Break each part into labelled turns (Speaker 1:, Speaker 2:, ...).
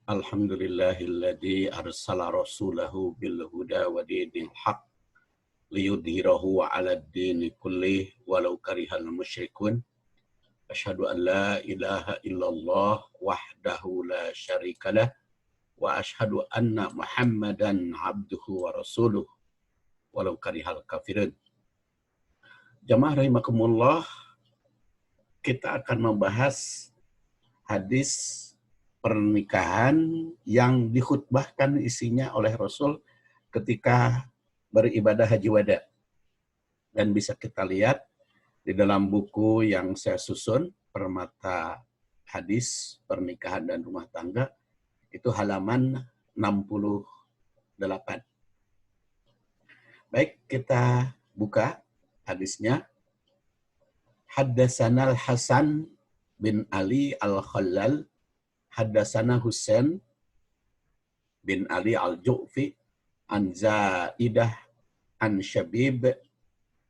Speaker 1: Alhamdulillahilladzi arsala rasulahu bil huda wa dinil haq liyudhhirahu 'alad dini kullih walau karihal musyrikun. Asyhadu an la ilaha illallah wahdahu la syarikalah wa asyhadu anna Muhammadan abduhu wa rasuluh walau karihal kafirun. Jamaah rahimakumullah, kita akan membahas hadis pernikahan yang dikhutbahkan isinya oleh Rasul ketika beribadah haji wada. Dan bisa kita lihat di dalam buku yang saya susun, Permata Hadis Pernikahan dan Rumah Tangga, itu halaman 68. Baik, kita buka hadisnya. Haddatsana Al-Hasan bin Ali Al-Khallal, Haddatsana Husain bin Ali Al-Ju'fi, an Zaidah, an Syabib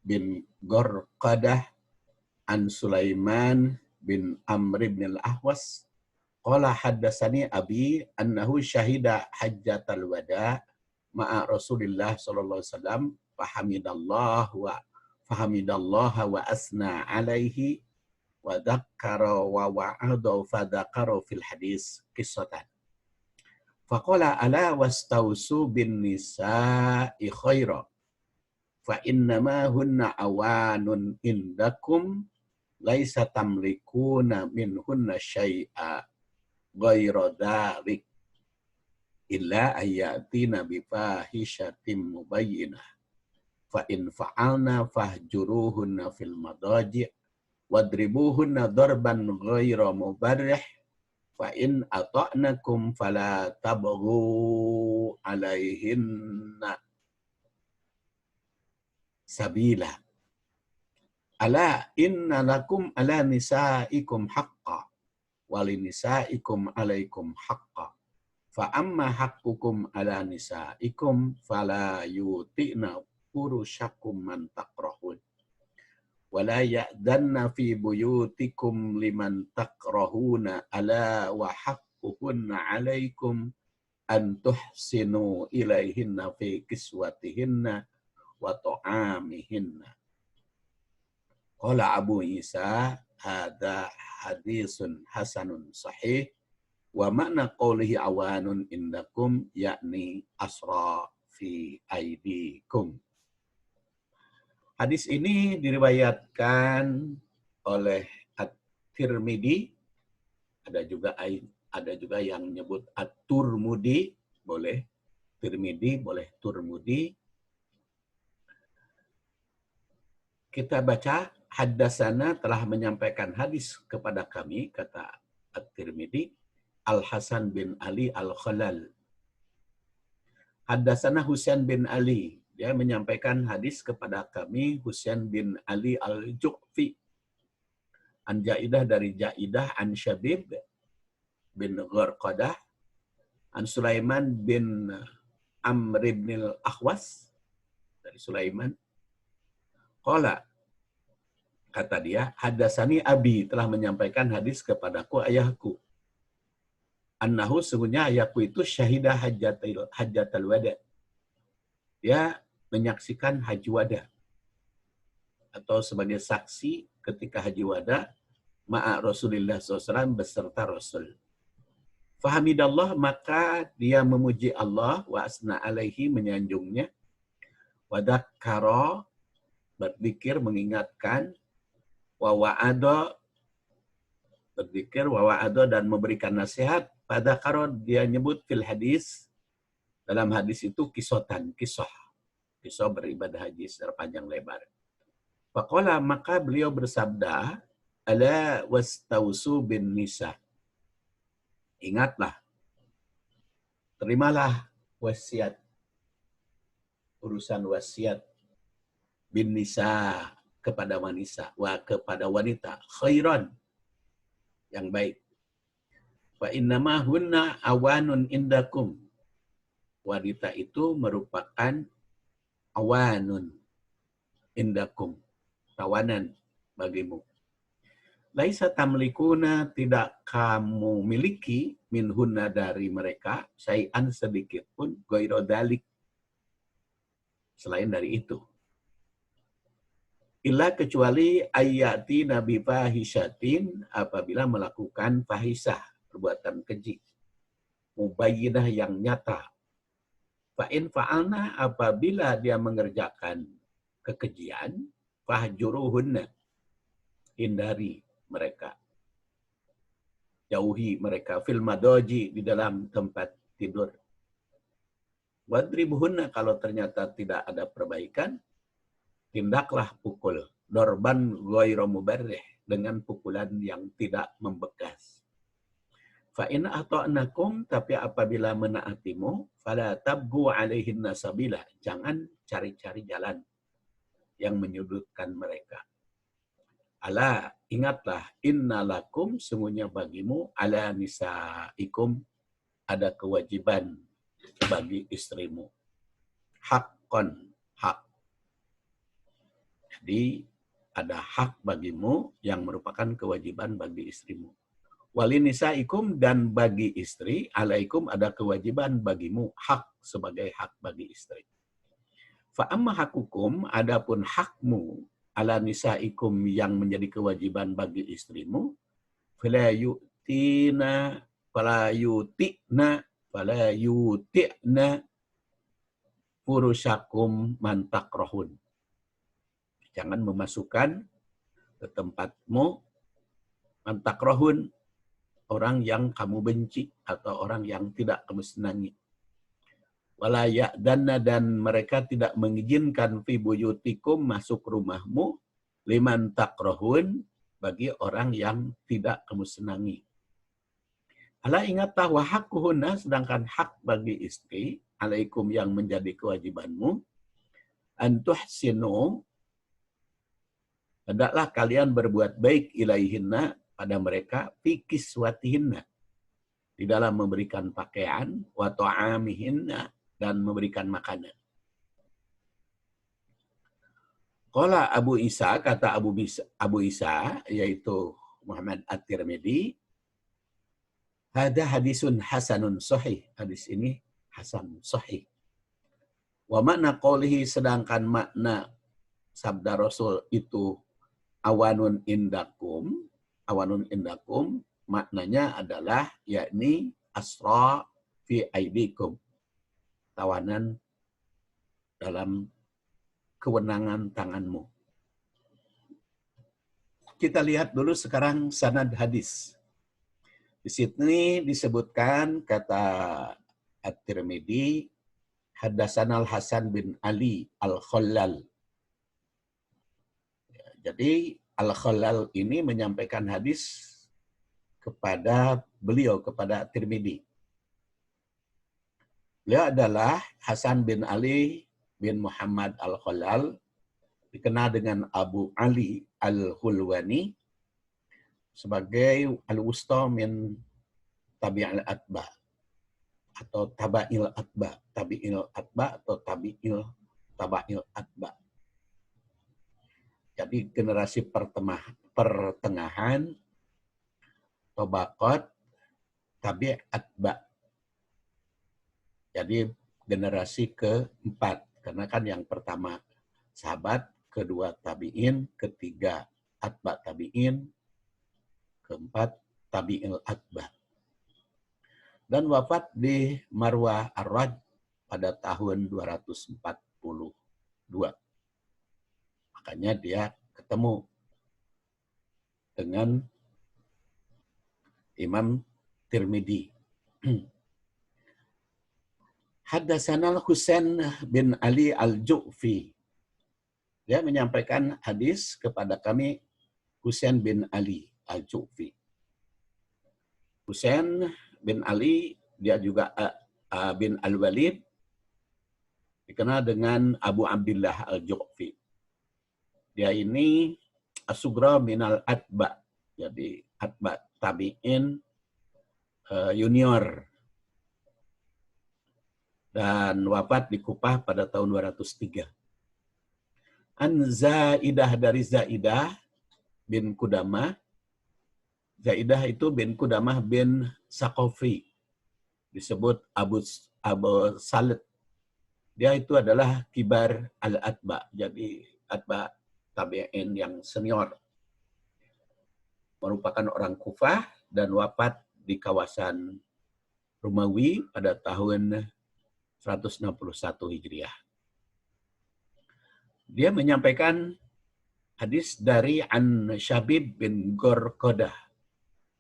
Speaker 1: bin Gorqadah, an Sulaiman bin Amr bin Al-Ahwas, qala haddatsani abi annahu syahida hajjatal wada ma'a Rasulillah sallallahu alaihi wasallam fahamidallaha wa asna alaihi wa dzakkara wa wa'ada fa dzakara fil hadis qissatan. Faqala ala wastausu bin nisa'i khaira fa innama hunna awanun indakum laisa tamlikuna minhunna syai'a ghaira dzalik illa ayatina bi fahishatin mubayyinah fa in fa'alna fahjuruhunna fil madaji' wadribuhunna darban ghaira mubarrih fa in ata'nakum fala tabghu alaihinna sabila ala inna lakum ala nisaikum haqqa walinisaikum alaikum haqqa fa amma haqqukum ala nisaikum fala yuti'na furushakum man takrahun wala ya'danna fi buyutikum liman takrahuna ala wa haqquhunna alaikum an tuhsinu ilaihinna fi kiswatihinna wa ta'amihinna. Qala Abu Isa hadza hadisun hasanun sahih wa makna qawlihi awanun indakum yakni asra fi aidikum. Hadis ini diriwayatkan oleh At-Tirmidzi, ada juga yang menyebut At-Turmudi, boleh Tirmidzi, boleh Turmudi. Kita baca, haddatsana telah menyampaikan hadis kepada kami, kata At-Tirmidzi, Al-Hasan bin Ali Al-Khallal. Haddatsana Husain bin Ali, dia menyampaikan hadis kepada kami Husain bin Ali Al-Ju'fi. An Jaidah, dari Jaidah, an Syabib bin Gorqadah, an Sulaiman bin Amr bin Al-Ahwas, dari Sulaiman. Qala, kata dia, haddatsani abi, telah menyampaikan hadis kepadaku ayahku. Annahu, sungguhnya ayahku itu syahidah hajjatal wada. Dia menyaksikan haji wada atau sebagai saksi ketika haji wada ma'a Rasulillah SAW, beserta Rasul. Fahamidallah, maka dia memuji Allah, wa asna alaihi, menyanjungnya, wa dzakkara, berzikir, mengingatkan, wa wa'ada, berzikir, wa wa'ada, dan memberikan nasihat. Pada karo, dia nyebut fil hadis, dalam hadis itu kisotan, kisah beribadah haji secara panjang lebar. Faqala, maka beliau bersabda, ala wastausu bin nisa, ingatlah, terimalah wasiat, urusan wasiat, bin nisa, kepada wanita, khairan, yang baik. Fa innama hunna awanun indakum, wanita itu merupakan awanun indakum, tawanan bagimu. Laisa tamlikuna, tidak kamu miliki, minhunna dari mereka, syai'an sedikit pun, ghairu dzalik, selain dari itu. Illa kecuali ayati nabi fahishatin, apabila melakukan fahisah, perbuatan keji, mubayyinah yang nyata. Fa'in fa'alna, apabila dia mengerjakan kekejian, fahjuruhunna, hindari mereka, jauhi mereka, fil madoji, di dalam tempat tidur. Wadribuhunna, kalau ternyata tidak ada perbaikan, tindaklah pukul, dorban ghairu mubarrih, dengan pukulan yang tidak membekas. Fa in ata'nakum, tapi apabila menaatimu, fala tabghu alaihinna sabila, jangan cari-cari jalan yang menyudutkan mereka. Ala, ingatlah, innalakum, sungguhnya bagimu, ala nisaikum, ada kewajiban bagi istrimu. Haqqan, hak. Jadi ada hak bagimu yang merupakan kewajiban bagi istrimu. Walinisaikum, dan bagi istri, alaikum, ada kewajiban bagimu, hak sebagai hak bagi istri. Fa amma hakukum, adapun hakmu ala nisaikum yang menjadi kewajiban bagi istrimu, fala yu'tina furushakum man takrahun. Jangan memasukkan ke tempatmu man takrahun, orang yang kamu benci atau orang yang tidak kamu senangi. Wala ya'danna, dan mereka tidak mengizinkan fi buyutikum, masuk rumahmu, liman takrahun, bagi orang yang tidak kamu senangi. Ala, ingatlah, wa haqquhunna, sedangkan hak bagi istri, alaikum, yang menjadi kewajibanmu, antuhsinu, hendaklah kalian berbuat baik ilaihinna, pada mereka, fi kiswatihinna, di dalam memberikan pakaian, wa ta'amihinna, dan memberikan makanan. Qala Abu Isa, kata Abu Isa, yaitu Muhammad At-Tirmidzi, hada hadisun hasanun sahih, hadis ini hasan sahih. Wa makna qawlihi, sedangkan makna sabda Rasul itu awanun indakum, maknanya adalah yakni asra fi aidikum, tawanan dalam kewenangan tanganmu. Kita lihat dulu sekarang sanad hadis. Di sini disebutkan kata At-Tirmidzi, haddasanal Hasan bin Ali al-Khallal. Jadi Al-Khallal ini menyampaikan hadis kepada beliau, kepada Tirmidzi. Beliau adalah Hasan bin Ali bin Muhammad Al-Khallal, dikenal dengan Abu Ali Al-Hulwani, sebagai al-wusta min tabi'il atba, atau taba'il atba, atau taba'il atba. Jadi generasi pertengahan, tabaqat, tabi' atba. Jadi generasi keempat. Karena kan yang pertama sahabat, kedua tabi'in, ketiga atba tabi'in, keempat tabi'il atba. Dan wafat di Marwah Ar-Raj pada tahun 242. Makanya dia ketemu dengan Imam Tirmidzi. Haddasanal Husain bin Ali al-Ju'fi. Dia menyampaikan hadis kepada kami Husain bin Ali al-Ju'fi. Husain bin Ali, dia juga bin Al-Walid, dikenal dengan Abu Abdillah al-Ju'fi. Dia ini as-sugra minal atba, jadi atba tabi'in junior, dan wafat di Kufah pada tahun 203. An Zaidah, dari Zaidah bin Qudamah, Zaidah itu bin Qudamah bin Saqafi, disebut Abu Salid. Dia itu adalah kibar al-atba, jadi atba tabi'in yang senior. Merupakan orang Kufah dan wafat di kawasan Romawi pada tahun 161 Hijriah. Dia menyampaikan hadis dari An Syabib bin Gorkodah.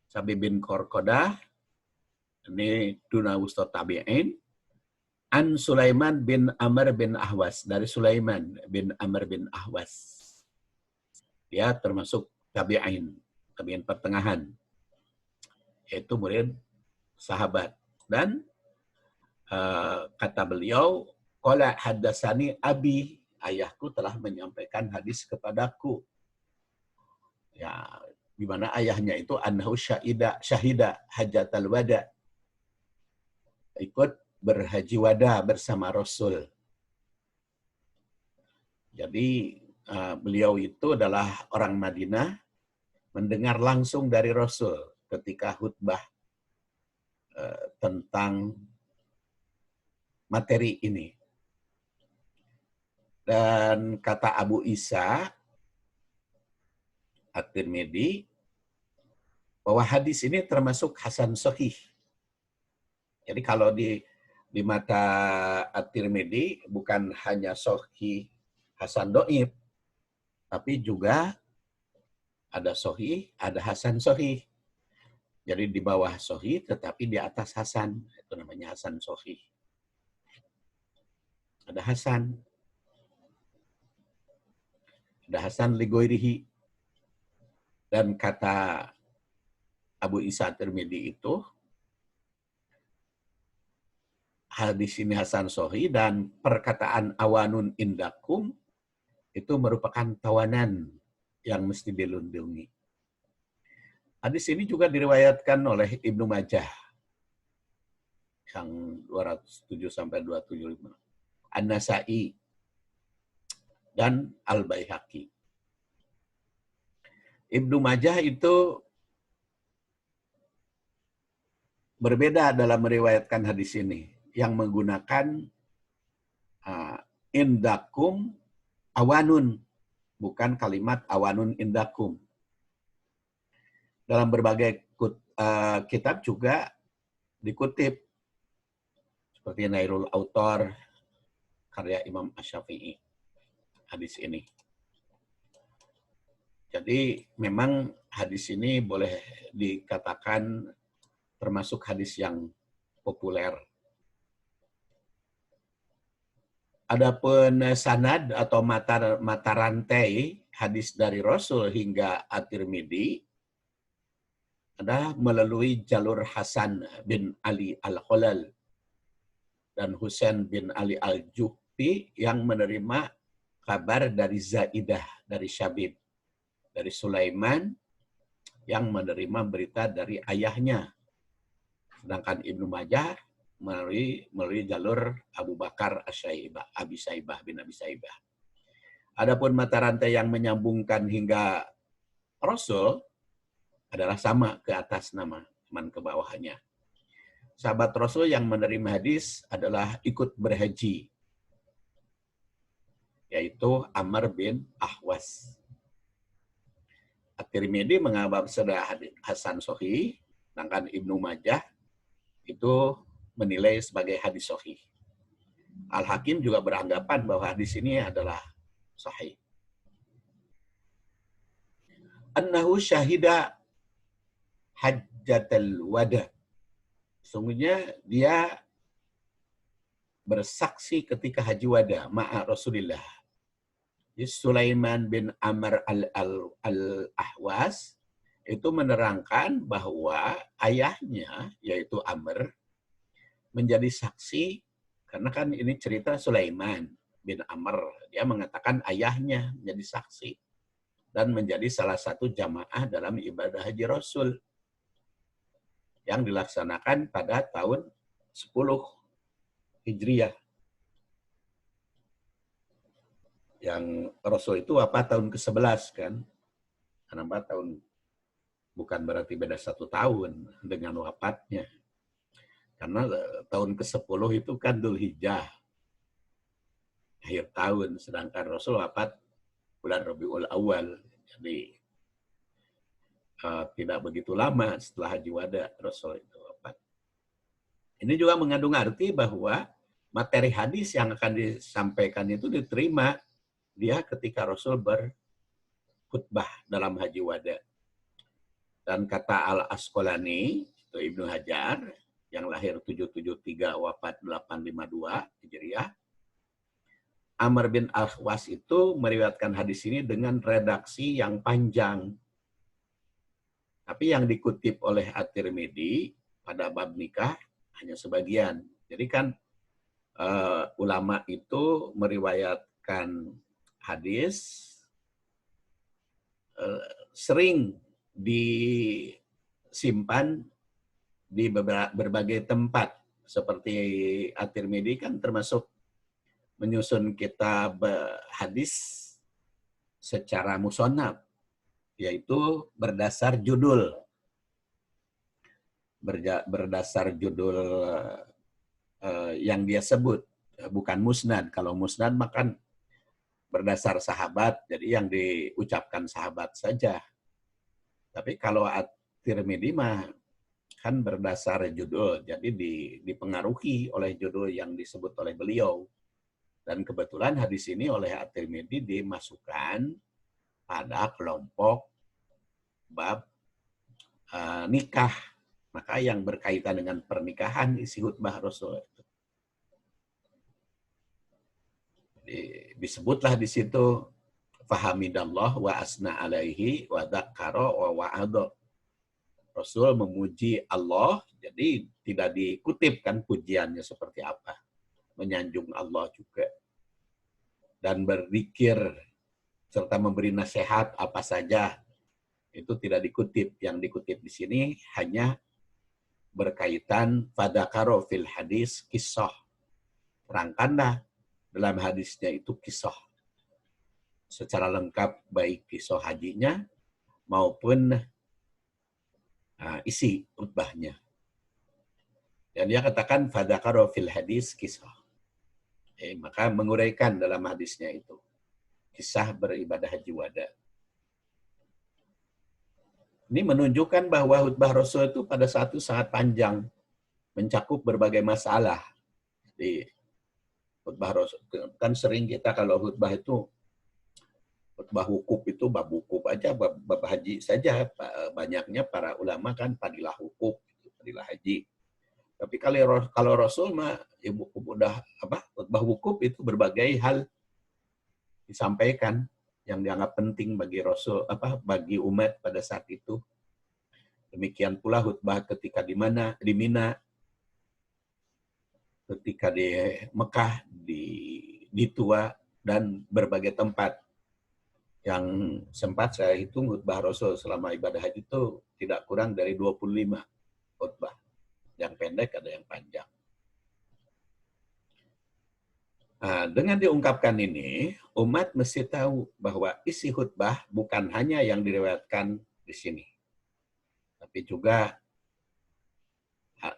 Speaker 1: Syabib bin Gorkodah ini duna wusta tabi'in. An Sulaiman bin Amr bin Ahwas, dari Sulaiman bin Amr bin Ahwas. Dia termasuk tabi'in pertengahan, yaitu murid sahabat. Dan kata beliau, qala haddatsani abi, ayahku telah menyampaikan hadis kepadaku. Ya, di mana ayahnya itu annahu syahida hajatal wada, ikut berhaji wada bersama Rasul. Jadi beliau itu adalah orang Madinah, mendengar langsung dari Rasul ketika khutbah tentang materi ini. Dan kata Abu Isa At-Tirmidzi bahwa hadis ini termasuk hasan sahih. Jadi kalau di mata At-Tirmidzi bukan hanya sahih hasan dhaif, tapi juga ada sahih, ada hasan sahih. Jadi di bawah sahih tetapi di atas hasan, itu namanya hasan sahih. Ada hasan. Ada hasan li ghairihi. Dan kata Abu Isa Tirmidzi itu, hadis ini hasan sahih dan perkataan awanun indakum itu merupakan tawanan yang mesti dilindungi. Hadis ini juga diriwayatkan oleh Ibnu Majah yang 207 sampai 275. An-Nasa'i dan Al-Baihaqi. Ibnu Majah itu berbeda dalam meriwayatkan hadis ini, yang menggunakan indakum awanun, bukan kalimat awanun indakum. Dalam berbagai kitab juga dikutip, seperti Nailul Autor, karya Imam Asy-Syafi'i, hadis ini. Jadi memang hadis ini boleh dikatakan termasuk hadis yang populer. Adapun sanad atau mata rantai hadis dari Rasul hingga At-Tirmidzi adalah melalui jalur Hasan bin Ali Al-Khalal dan Husain bin Ali Al-Juhfi yang menerima kabar dari Zaidah, dari Syabib, dari Sulaiman yang menerima berita dari ayahnya. Sedangkan Ibnu Majah melalui jalur Abu Bakar Asy-Syaibah, Abi Saibah bin Abi Saibah. Adapun mata rantai yang menyambungkan hingga Rasul adalah sama ke atas nama, cuman ke bawahnya. Sahabat Rasul yang menerima hadis adalah ikut berhaji, yaitu Amr bin Ahwas. At-Tirmidzi menganggap sudah hasan sahih, sedangkan Ibnu Majah itu menilai sebagai hadis sahih. Al-Hakim juga beranggapan bahwa hadis ini adalah sahih. Annahu syahida hajjatal wada. Sungguhnya dia bersaksi ketika haji wada ma'a Rasulillah. Sulaiman bin Amr al-Ahwas itu menerangkan bahwa ayahnya, yaitu Amr, menjadi saksi, karena kan ini cerita Sulaiman bin Amr. Dia mengatakan ayahnya menjadi saksi dan menjadi salah satu jamaah dalam ibadah haji Rasul yang dilaksanakan pada tahun 10 Hijriah. Yang Rasul itu wafat tahun ke-11 kan? Kenapa tahun Bukan berarti beda 1 tahun dengan wafatnya. Karena tahun ke-10 itu kan Dzulhijjah, akhir tahun, sedangkan Rasul wafat bulan Rabiul Awal. Jadi tidak begitu lama setelah Haji Wada Rasul itu wafat. Ini juga mengandung arti bahwa materi hadis yang akan disampaikan itu diterima dia ketika Rasul berkhutbah dalam Haji Wada. Dan kata Al-Asqalani, itu Ibnu Hajar, yang lahir 773, wafat 852 Hijriah, Amr bin Al-Khwas itu meriwayatkan hadis ini dengan redaksi yang panjang. Tapi yang dikutip oleh At-Tirmidzi pada bab nikah hanya sebagian. Jadi kan ulama itu meriwayatkan hadis sering disimpan di berbagai tempat. Seperti At-Tirmidzi kan termasuk menyusun kitab hadis secara musonab, yaitu berdasar judul. Berdasar judul yang dia sebut, bukan musnad. Kalau musnad makan berdasar sahabat, jadi yang diucapkan sahabat saja. Tapi kalau At-Tirmidzi mah kan berdasar judul, jadi dipengaruhi oleh judul yang disebut oleh beliau. Dan kebetulan hadis ini oleh At-Tirmidzi dimasukkan pada kelompok bab nikah. Maka yang berkaitan dengan pernikahan isi khutbah Rasul. Disebutlah di situ fahamidallah wa asna alaihi wa dzakara wa wa'adha. Rasul memuji Allah, jadi tidak dikutip kan pujiannya seperti apa. Menyanjung Allah juga. Dan berzikir serta memberi nasihat apa saja itu tidak dikutip. Yang dikutip di sini hanya berkaitan fadzakara fil hadis kisah. Terangkanlah dalam hadisnya itu kisah secara lengkap, baik kisah hajinya maupun isi khutbahnya. Dan dia katakan fadzakara fil hadis kisah. Maka menguraikan dalam hadisnya itu kisah beribadah Haji Wada. Ini menunjukkan bahwa khutbah Rasul itu pada saat itu sangat panjang, mencakup berbagai masalah. Di khutbah Rasul kan sering kita kalau khutbah itu khutbah wukuf itu bab wukuf aja, bab haji saja. Banyaknya para ulama kan fadilah wukuf, fadilah haji. Tapi kalau Rasul mah ibu udah khutbah wukuf itu berbagai hal disampaikan yang dianggap penting bagi Rasul bagi umat pada saat itu. Demikian pula khutbah ketika di Mina, ketika di Mekah, di Tua dan berbagai tempat. Yang sempat saya hitung khutbah Rasul selama ibadah haji itu tidak kurang dari 25 khutbah. Yang pendek ada yang panjang. Nah, dengan diungkapkan ini, umat mesti tahu bahwa isi khutbah bukan hanya yang diriwayatkan di sini, tapi juga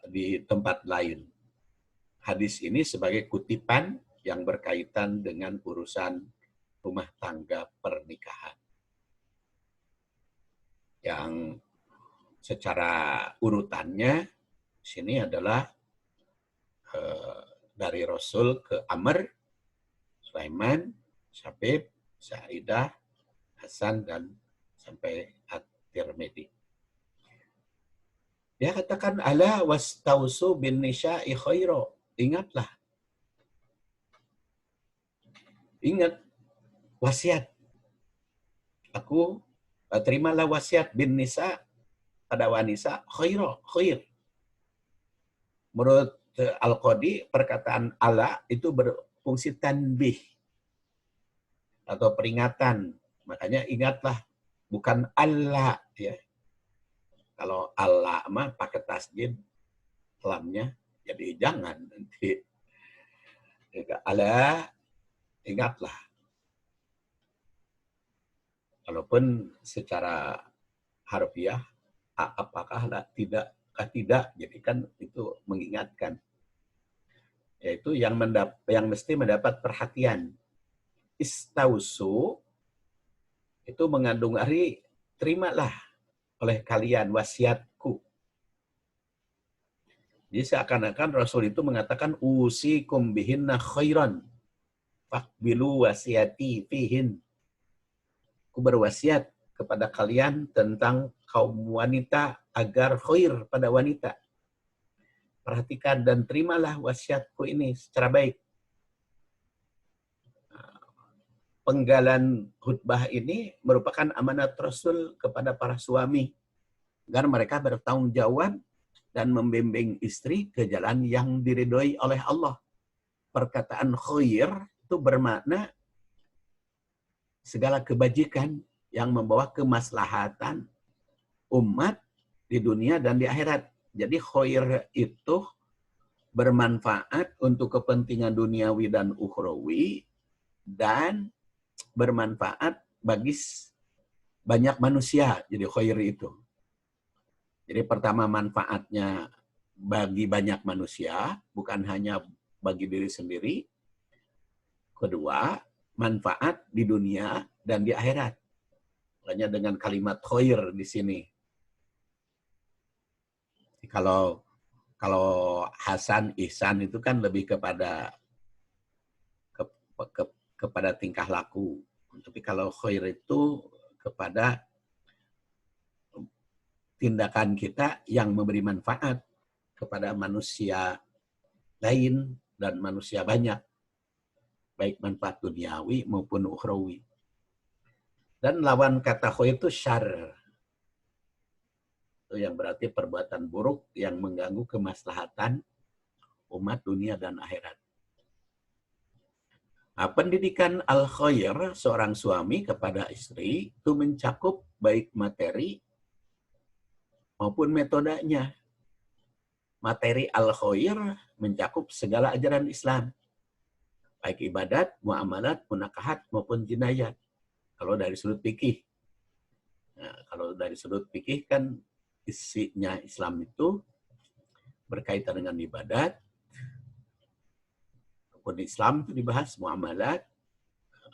Speaker 1: di tempat lain. Hadis ini sebagai kutipan yang berkaitan dengan urusan rumah tangga pernikahan. Yang secara urutannya sini adalah dari Rasul ke Amr, Sulaiman, Syabib, Sa'idah, Hasan, dan sampai At-Tirmidzi. Dia katakan, ala wastausu bin nisya'i khaira. Ingatlah. Ingat wasiat. Aku terimalah wasiat bin nisa pada wanita khair. Menurut Al-Qadi, perkataan ala itu berfungsi tanbih atau peringatan. Makanya ingatlah, bukan Allah ya. Kalau Allah mah pakai tasjid lamnya, jadi jangan nanti. Allah, ingatlah. Walaupun secara harfiah apakah tidak. Jadi kan itu mengingatkan. Yaitu yang mesti mendapat perhatian. Istausu itu mengandung arti terimalah oleh kalian wasiatku. Jadi seakan-akan Rasul itu mengatakan usikum bihinna khairan faqbilu wasiati fihin. Aku berwasiat kepada kalian tentang kaum wanita agar khair pada wanita. Perhatikan dan terimalah wasiatku ini secara baik. Penggalan khutbah ini merupakan amanat Rasul kepada para suami agar mereka bertanggung jawab dan membimbing istri ke jalan yang diridhoi oleh Allah. Perkataan khair itu bermakna segala kebajikan yang membawa kemaslahatan umat di dunia dan di akhirat. Jadi khair itu bermanfaat untuk kepentingan duniawi dan ukhrawi dan bermanfaat bagi banyak manusia. Jadi khair itu. Jadi pertama manfaatnya bagi banyak manusia, bukan hanya bagi diri sendiri. Kedua, manfaat di dunia dan di akhirat. Makanya dengan kalimat khair di sini. Kalau Hasan, Ihsan itu kan lebih kepada kepada tingkah laku. Tapi kalau khair itu kepada tindakan kita yang memberi manfaat kepada manusia lain dan manusia banyak. Baik manfaat duniawi maupun ukhrawi. Dan lawan kata khair itu syarr. Itu yang berarti perbuatan buruk yang mengganggu kemaslahatan umat dunia dan akhirat. Nah, pendidikan al-khair seorang suami kepada istri itu mencakup baik materi maupun metodenya. Materi al-khair mencakup segala ajaran Islam. Baik ibadat, muamalat, munakahat maupun jinayat. Kalau dari sudut fikih. Nah, kalau dari sudut fikih kan isinya Islam itu berkaitan dengan ibadat. Rukun Islam itu dibahas muamalat,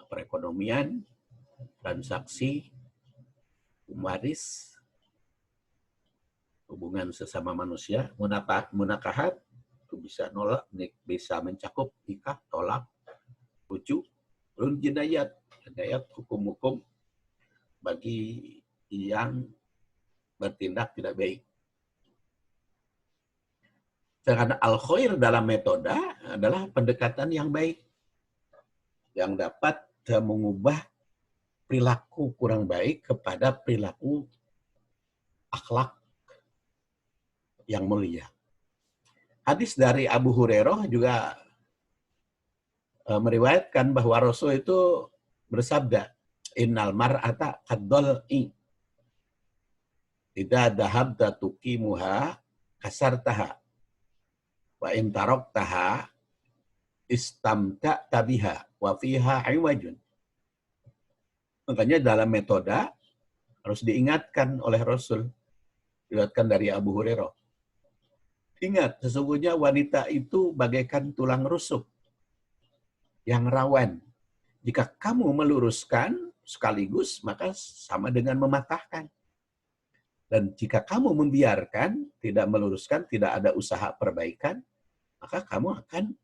Speaker 1: perekonomian, transaksi, waris, hubungan sesama manusia, munakahat itu bisa bisa mencakup nikah, tolak, rujuk, belum jinayat hukum-hukum bagi yang bertindak tidak baik. Sedangkan al-khair dalam metode adalah pendekatan yang baik yang dapat mengubah perilaku kurang baik kepada perilaku akhlak yang mulia. Hadis dari Abu Hurairah juga meriwayatkan bahwa Rasul itu bersabda, innal mar'ata qaddal'i idza dhahabta tuqimuha kasartaha wa in taraktaha istamta'ta biha wa fiha iwajun. Makanya dalam metode harus diingatkan oleh Rasul, diriwayatkan dari Abu Hurairah. Ingat, sesungguhnya wanita itu bagaikan tulang rusuk yang rawan. Jika kamu meluruskan sekaligus, maka sama dengan mematahkan. Dan jika kamu membiarkan, tidak meluruskan, tidak ada usaha perbaikan, maka kamu akan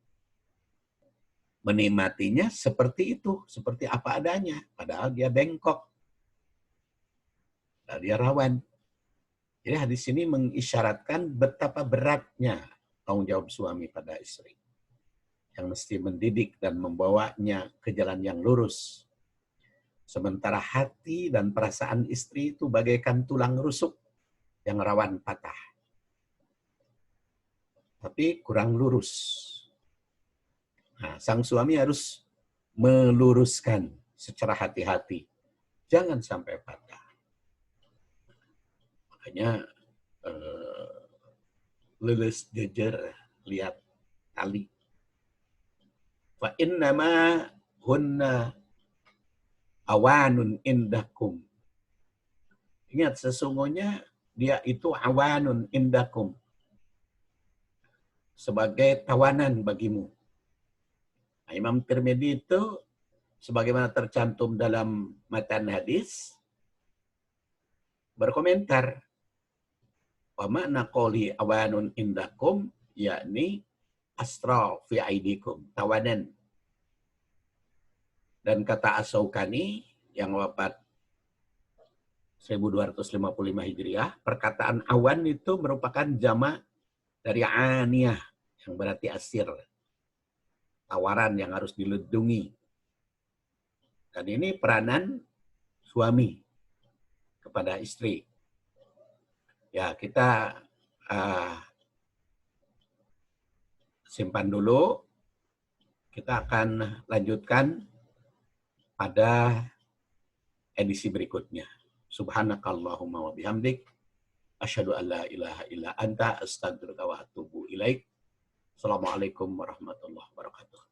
Speaker 1: menikmatinya seperti itu, seperti apa adanya. Padahal dia bengkok. Padahal dia rawan. Jadi hadis ini mengisyaratkan betapa beratnya tanggung jawab suami pada istri. Yang mesti mendidik dan membawanya ke jalan yang lurus. Sementara hati dan perasaan istri itu bagaikan tulang rusuk yang rawan patah. Tapi kurang lurus. Nah, sang suami harus meluruskan secara hati-hati. Jangan sampai patah. Makanya lulus jejer, lihat tali. Fa innama hunna awanun indakum. Ingat, sesungguhnya dia itu awanun indakum, sebagai tawanan bagimu. Nah, Imam Tirmidzi itu sebagaimana tercantum dalam matan hadis berkomentar, wa makna qoli awanun indakum yakni astra fi aidikum, tawanan. Dan kata As-Syaukani yang wafat 1255 Hijriah, perkataan awan itu merupakan jamak dari aniyah, yang berarti asir, tawaran yang harus dilindungi. Dan ini peranan suami kepada istri. Ya, kita simpan dulu. Kita akan lanjutkan pada edisi berikutnya. Subhanakallahumma wa bihamdik, asyhadu an la ilaha illa anta, astaghfiruka wa atubu ilaik. Assalamualaikum warahmatullahi wabarakatuh.